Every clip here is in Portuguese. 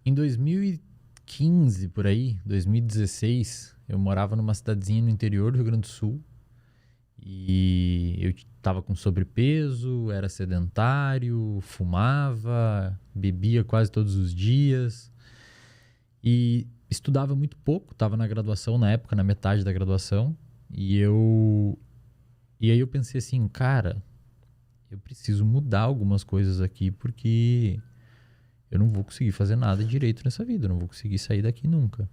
Em 2015, por aí, 2016, eu morava numa cidadezinha no interior do Rio Grande do Sul e eu estava com sobrepeso, era sedentário, fumava, bebia quase todos os dias e estudava muito pouco, estava na graduação na época, na metade da graduação, e aí eu pensei assim, cara, eu preciso mudar algumas coisas aqui porque eu não vou conseguir fazer nada direito nessa vida, eu não vou conseguir sair daqui nunca.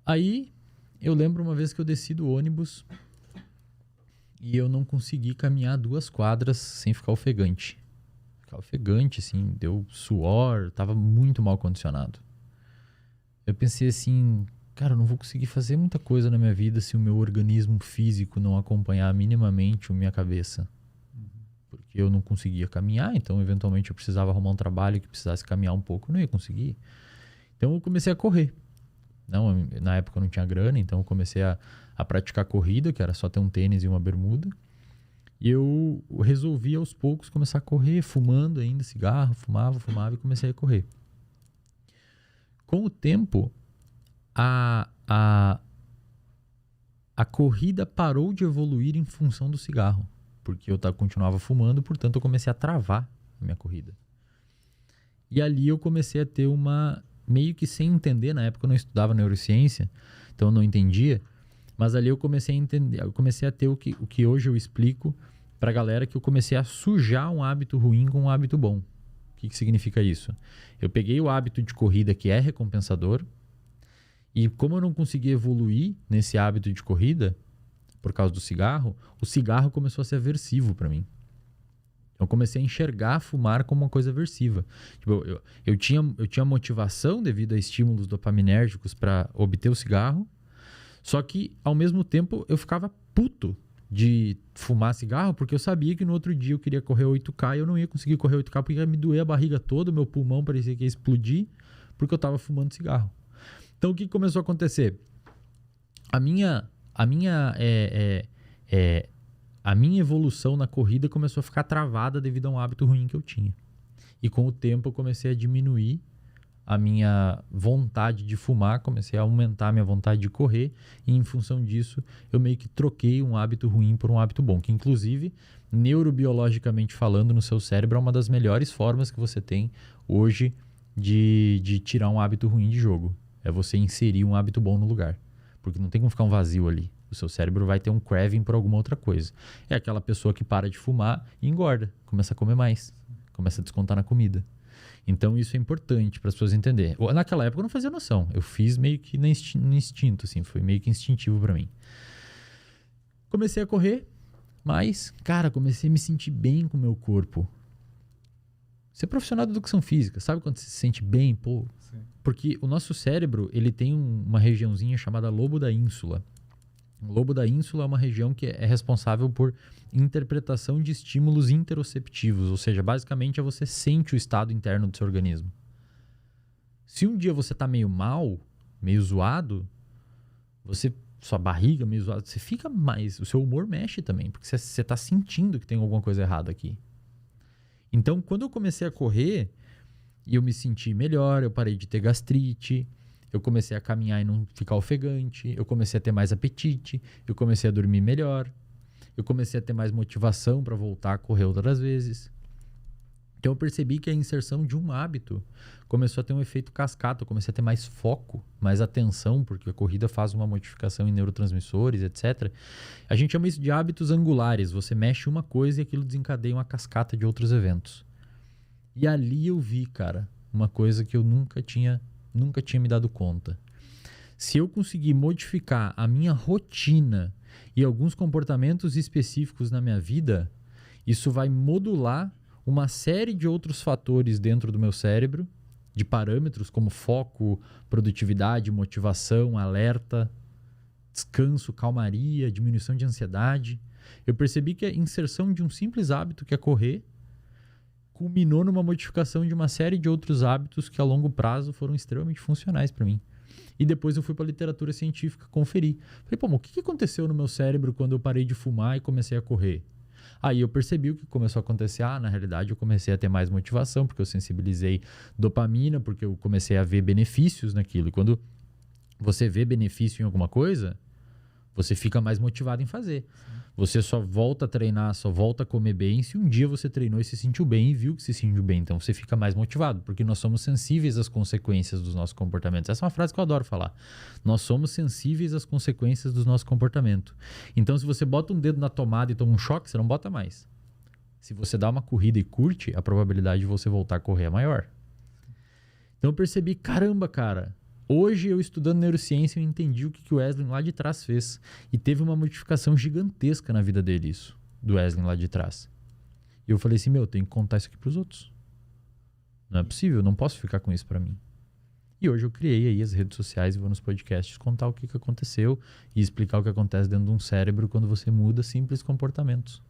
Aí eu lembro uma vez que eu desci do ônibus e eu não consegui caminhar 2 quadras sem ficar ofegante. Ficar ofegante, assim, deu suor, tava muito mal condicionado. Eu pensei assim, cara, eu não vou conseguir fazer muita coisa na minha vida se o meu organismo físico não acompanhar minimamente a minha cabeça. Porque eu não conseguia caminhar, então eventualmente eu precisava arrumar um trabalho que precisasse caminhar um pouco, eu não ia conseguir. Então eu comecei a correr. Não, na época eu não tinha grana, então eu comecei a praticar corrida, que era só ter um tênis e uma bermuda. E eu resolvi aos poucos começar a correr, fumando ainda cigarro, fumava e comecei a correr. Com o tempo, a corrida parou de evoluir em função do cigarro, porque eu continuava fumando, portanto eu comecei a travar a minha corrida. E ali eu comecei a ter meio que sem entender, na época eu não estudava neurociência, então eu não entendia, mas ali eu comecei a entender, eu comecei a ter o que hoje eu explico pra galera, que eu comecei a sujar um hábito ruim com um hábito bom. O que significa isso? Eu peguei o hábito de corrida, que é recompensador, e como eu não conseguia evoluir nesse hábito de corrida, por causa do cigarro, o cigarro começou a ser aversivo para mim. Eu comecei a enxergar fumar como uma coisa aversiva. Tipo, eu tinha motivação devido a estímulos dopaminérgicos para obter o cigarro, só que, ao mesmo tempo, eu ficava puto de fumar cigarro, porque eu sabia que no outro dia eu queria correr 8K e eu não ia conseguir correr 8K porque ia me doer a barriga toda, meu pulmão parecia que ia explodir, porque eu estava fumando cigarro. Então, o que começou a acontecer? A minha evolução na corrida começou a ficar travada devido a um hábito ruim que eu tinha. E com o tempo eu comecei a diminuir a minha vontade de fumar, comecei a aumentar a minha vontade de correr, e em função disso eu meio que troquei um hábito ruim por um hábito bom, que inclusive, neurobiologicamente falando, no seu cérebro é uma das melhores formas que você tem hoje de tirar um hábito ruim de jogo. É você inserir um hábito bom no lugar. Porque não tem como ficar um vazio ali. O seu cérebro vai ter um craving por alguma outra coisa. É aquela pessoa que para de fumar e engorda, começa a comer mais, começa a descontar na comida. Então isso é importante para as pessoas entenderem. Naquela época eu não fazia noção. Eu fiz meio que no instinto, assim, foi meio que instintivo para mim. Comecei a correr, mas, cara, comecei a me sentir bem com o meu corpo. Você é profissional de educação física, sabe quando você se sente bem? Pô, sim. Porque o nosso cérebro, ele tem uma regiãozinha chamada lobo da ínsula. O lobo da ínsula é uma região que é responsável por interpretação de estímulos interoceptivos, ou seja, basicamente você sente o estado interno do seu organismo. Se um dia você tá meio mal, meio zoado, sua barriga meio zoada, você fica mais, o seu humor mexe também, porque você tá sentindo que tem alguma coisa errada aqui. Então, quando eu comecei a correr, eu me senti melhor, eu parei de ter gastrite, eu comecei a caminhar e não ficar ofegante, eu comecei a ter mais apetite, eu comecei a dormir melhor, eu comecei a ter mais motivação para voltar a correr outras vezes. Então eu percebi que a inserção de um hábito começou a ter um efeito cascata, eu comecei a ter mais foco, mais atenção, porque a corrida faz uma modificação em neurotransmissores, etc. A gente chama isso de hábitos angulares, você mexe uma coisa e aquilo desencadeia uma cascata de outros eventos. E ali eu vi, cara, uma coisa que eu nunca tinha me dado conta. Se eu conseguir modificar a minha rotina e alguns comportamentos específicos na minha vida, isso vai modular uma série de outros fatores dentro do meu cérebro, de parâmetros como foco, produtividade, motivação, alerta, descanso, calmaria, diminuição de ansiedade. Eu percebi que a inserção de um simples hábito, que é correr, culminou numa modificação de uma série de outros hábitos que a longo prazo foram extremamente funcionais para mim. E depois eu fui para a literatura científica conferir. Falei, pô, mas o que aconteceu no meu cérebro quando eu parei de fumar e comecei a correr? Aí eu percebi o que começou a acontecer. Na realidade eu comecei a ter mais motivação, porque eu sensibilizei dopamina, porque eu comecei a ver benefícios naquilo. E quando você vê benefício em alguma coisa, você fica mais motivado em fazer. Sim. Você só volta a treinar, só volta a comer bem se um dia você treinou e se sentiu bem e viu que se sentiu bem. Então você fica mais motivado, porque nós somos sensíveis às consequências dos nossos comportamentos. Essa é uma frase que eu adoro falar. Nós somos sensíveis às consequências do nosso comportamento. Então se você bota um dedo na tomada e toma um choque, você não bota mais. Se você dá uma corrida e curte, a probabilidade de você voltar a correr é maior. Então eu percebi, caramba, cara... Hoje, eu estudando neurociência, eu entendi o que o Wesley lá de trás fez. E teve uma modificação gigantesca na vida dele, isso. Do Wesley lá de trás. E eu falei assim, eu tenho que contar isso aqui pros outros. Não é possível, eu não posso ficar com isso pra mim. E hoje eu criei aí as redes sociais e vou nos podcasts contar o que aconteceu e explicar o que acontece dentro de um cérebro quando você muda simples comportamentos.